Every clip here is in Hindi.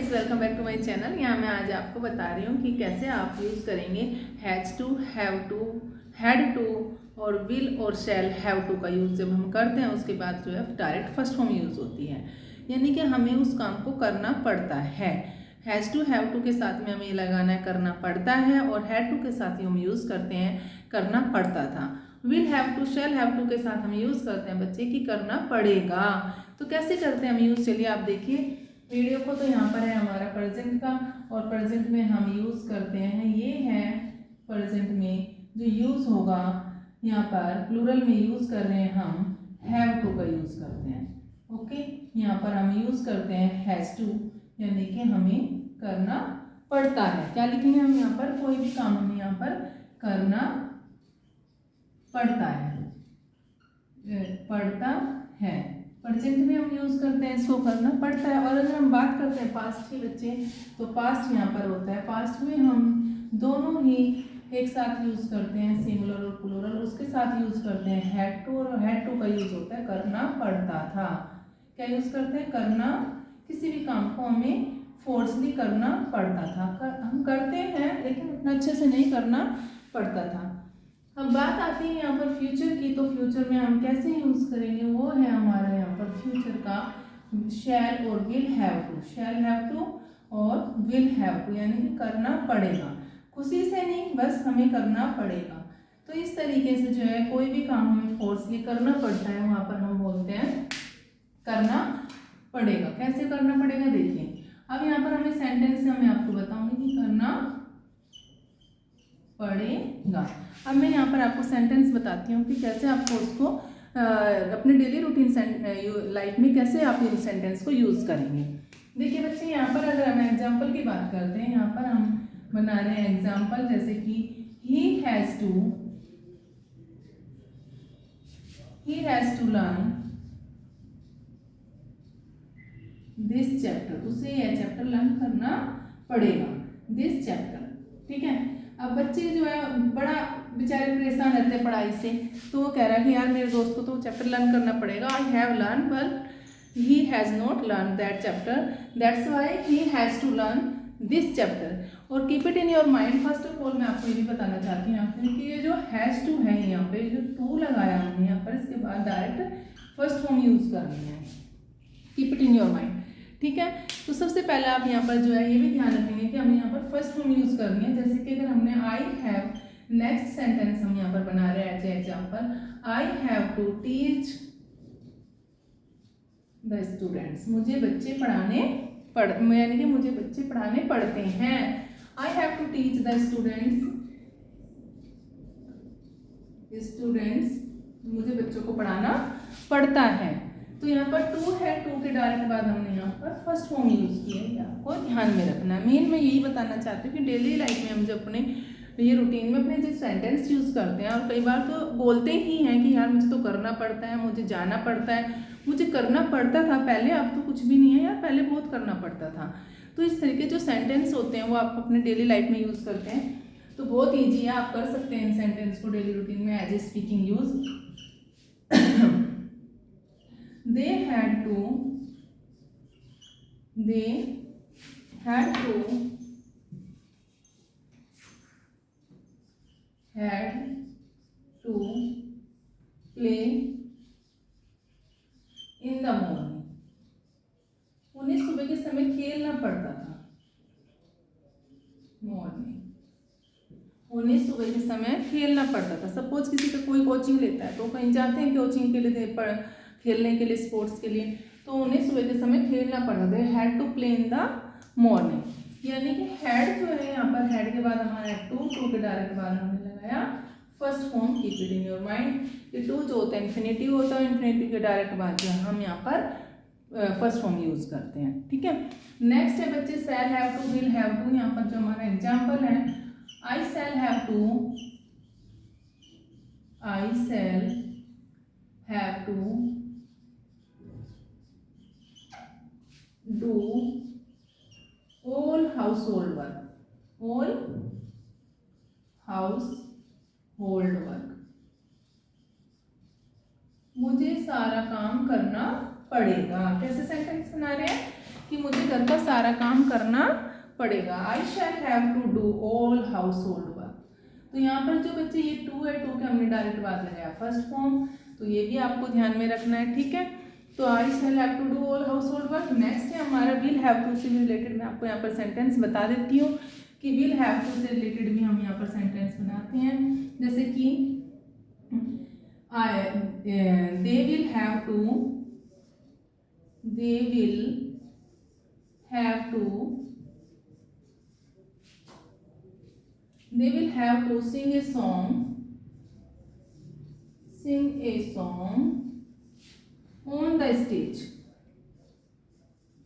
Friends, welcome back to my channel. यहाँ मैं आज आपको बता रही हूँ कि कैसे आप यूज़ करेंगे has to, have to, had to और विल और शैल हैव टू का यूज़ जब हम करते हैं उसके बाद जो है डायरेक्ट फर्स्ट फॉर्म यूज़ होती है, यानी कि हमें उस काम को करना पड़ता है। हैज़ टू, हैव टू के साथ में हमें ये लगाना है करना पड़ता है, और हैड टू के साथ ही हम यूज़ करते हैं करना पड़ता था। Will have to, shall have to के साथ हम यूज़ करते हैं बच्चे कि करना पड़ेगा। तो कैसे करते हैं हम यूज़, चलिए आप देखिए वीडियो को। तो यहाँ पर है हमारा प्रेजेंट का, और प्रेजेंट में हम यूज़ करते हैं, ये है प्रेजेंट में जो यूज़ होगा यहाँ पर प्लूरल में यूज़ कर रहे हैं हम हैव टू का यूज़ करते हैं। ओके, यहाँ पर हम यूज़ करते हैं हैज़ टू, यानी कि हमें करना पड़ता है। क्या लिखेंगे हम यहाँ पर, कोई भी काम हमें यहाँ पर करना पड़ता है, पड़ता है। प्रेजेंट में हम यूज़ करते हैं इसको करना पड़ता है। और अगर हम बात करते हैं पास्ट की बच्चे, तो पास्ट यहाँ पर होता है, पास्ट में हम दोनों ही एक साथ यूज़ करते हैं, सिंगुलर और प्लूरल उसके साथ यूज़ करते हैं। हैड टू, और हैड टू का यूज़ होता है करना पड़ता था। क्या यूज़ करते हैं, करना, किसी भी काम को हमें फोर्सली करना पड़ता था। हम करते हैं लेकिन उतना अच्छे से नहीं करना पड़ता था। अब बात आती है यहाँ पर फ्यूचर की, तो फ्यूचर में हम कैसे यूज़ करेंगे, वो है हमारा यहाँ पर फ्यूचर का शैल और will have to. Shall have to और विल हैव टू, यानी कि करना पड़ेगा, खुशी से नहीं, बस हमें करना पड़ेगा। तो इस तरीके से जो है कोई भी काम हमें फोर्सली करना पड़ता है, वहाँ पर हम बोलते हैं करना पड़ेगा। कैसे करना पड़ेगा देखिए, अब यहाँ पर हमें सेंटेंस से मैं आपको बताऊंगी कि करना पड़ेगा। अब मैं यहाँ पर आपको सेंटेंस बताती हूँ कि कैसे आपको उसको अपने डेली रूटीन लाइफ में कैसे आप इस सेंटेंस को यूज़ करेंगे। देखिए बच्चे, यहाँ पर अगर हम एग्जाम्पल की बात करते हैं, यहाँ पर हम बना रहे हैं एग्जाम्पल, जैसे कि he has to learn this chapter, उसे यह चैप्टर लर्न करना पड़ेगा, दिस चैप्टर। ठीक है, अब बच्चे जो है बड़ा बेचारे परेशान रहते हैं पढ़ाई से, तो वो कह रहा है कि यार मेरे दोस्त को तो चैप्टर लर्न करना पड़ेगा। I have learn but he has not learn that chapter, that's why he has to learn this chapter. और keep it in your mind, first of all मैं आपको ये भी बताना चाहती हूँ यहाँ पर कि ये जो हैज़ टू है, यहाँ पे जो टू लगाया हमने यहाँ पर, इसके बाद डायरेक्ट फर्स्ट फॉर्म यूज़ करनी है। Keep it in your mind, ठीक है। तो सबसे पहले आप यहाँ पर जो है ये भी ध्यान रखेंगे कि हमें यहाँ पर फर्स्ट फॉर्म यूज करनी है। जैसे कि अगर हमने आई हैव, नेक्स्ट सेंटेंस हम यहाँ पर बना रहे हैं as example, I have to teach the students, मुझे बच्चे पढ़ाने यानी कि मुझे बच्चे पढ़ाने पड़ते हैं। I have to teach the students, मुझे बच्चों को पढ़ाना पड़ता है। तो यहाँ पर टू है, टू के डायरेक्ट बाद हमने यहाँ पर फर्स्ट फॉर्म यूज किया है, आपको ध्यान में रखना है। मेन मैं यही बताना चाहती हूँ कि डेली लाइफ में हम जब अपने ये रूटीन में अपने जो सेंटेंस यूज करते हैं, और कई बार तो बोलते ही हैं कि यार मुझे तो करना पड़ता है, मुझे जाना पड़ता है, मुझे करना पड़ता था पहले, अब तो कुछ भी नहीं है यार, पहले बहुत करना पड़ता था। तो इस तरीके जो सेंटेंस होते हैं वो आप अपने डेली लाइफ में यूज करते हैं, तो बहुत ईजी है, आप कर सकते हैं इन सेंटेंस को डेली रूटीन में as a speaking use. They had to play in the morning, उन्हें सुबह के समय खेलना पड़ता था। उन्हें सुबह के समय खेलना पड़ता था। सपोज किसी का कोई कोचिंग लेता है, तो कहीं जाते हैं कोचिंग के लिए, खेलने के लिए, स्पोर्ट्स के लिए, तो उन्हें सुबह के समय खेलना पड़ता था। Had to play in the morning, यानी कि हैड जो है यहाँ पर, हैड के बाद हमारा टू के डायरेक्ट बाद हमने लगाया first form, keep it in your mind. ये टू जो होता है इन्फिनेटिव होता है, इन्फिनेटिव के डायरेक्ट बाद जो हम यहाँ पर फर्स्ट फॉर्म यूज करते हैं। ठीक है, नेक्स्ट है बच्चे shall have to, will have to. यहाँ पर जो हमारा एग्जाम्पल है, I shall have to do all household work, मुझे सारा काम करना पड़ेगा। कैसे सेंटेंस बना रहे हैं, कि मुझे घर का सारा काम करना पड़ेगा। I shall have to do all household work. तो यहाँ पर जो बच्चे ये टू है, टू के हमने डायरेक्ट बाद लगाया फर्स्ट फॉर्म, तो ये भी आपको ध्यान में रखना है, ठीक है। तो I shall have to do all household work. Next है हमारा विल हैव टू से रिलेटेड। मैं आपको यहाँ पर सेंटेंस बता देती हूँ कि विल हैव टू से रिलेटेड भी हम यहाँ पर सेंटेंस बनाते हैं। जैसे कि they will have to sing a song on the stage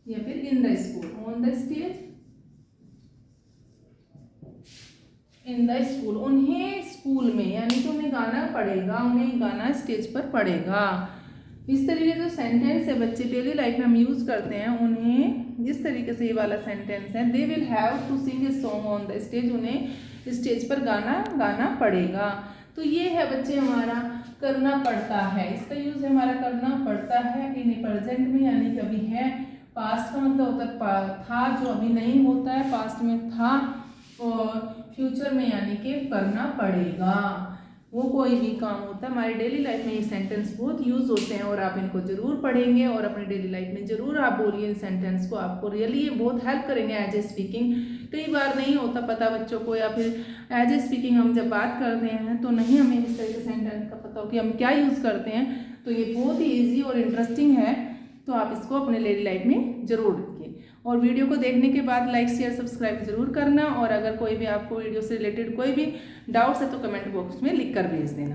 या फिर in the school, on the stage in the school। उन्हें स्कूल में यानी कि उन्हें गाना पड़ेगा, उन्हें गाना स्टेज पर पड़ेगा। इस तरीके से जो सेंटेंस है बच्चे डेली लाइफ में हम यूज़ करते हैं, उन्हें जिस तरीके से ये वाला सेंटेंस है, they will have to sing a song on the stage, उन्हें स्टेज पर गाना पड़ेगा। तो ये है बच्चे हमारा करना पड़ता है, इसका यूज़ हमारा करना पड़ता है इन प्रेजेंट में, यानी कि अभी है। पास्ट का मतलब होता है था जो अभी नहीं होता है, पास्ट में था, और फ्यूचर में यानी कि करना पड़ेगा। वो कोई भी काम होता है, हमारी डेली लाइफ में ये सेंटेंस बहुत यूज़ होते हैं और आप इनको ज़रूर पढ़ेंगे और अपने डेली लाइफ में ज़रूर आप बोलिए इन सेंटेंस को। आपको रियली ये बहुत हेल्प करेंगे एज ए स्पीकिंग। कई बार नहीं होता पता बच्चों को, या फिर एज ए स्पीकिंग हम जब बात करते हैं तो नहीं हमें इस तरह के सेंटेंस का पता हो कि हम क्या यूज़ करते हैं। तो ये बहुत ही ईजी और इंटरेस्टिंग है, तो आप इसको अपने डेली लाइफ में ज़रूर रखिए। और वीडियो को देखने के बाद लाइक शेयर सब्सक्राइब जरूर करना, और अगर कोई भी आपको वीडियो से रिलेटेड कोई भी डाउट्स है तो कमेंट बॉक्स में लिख कर भेज देना।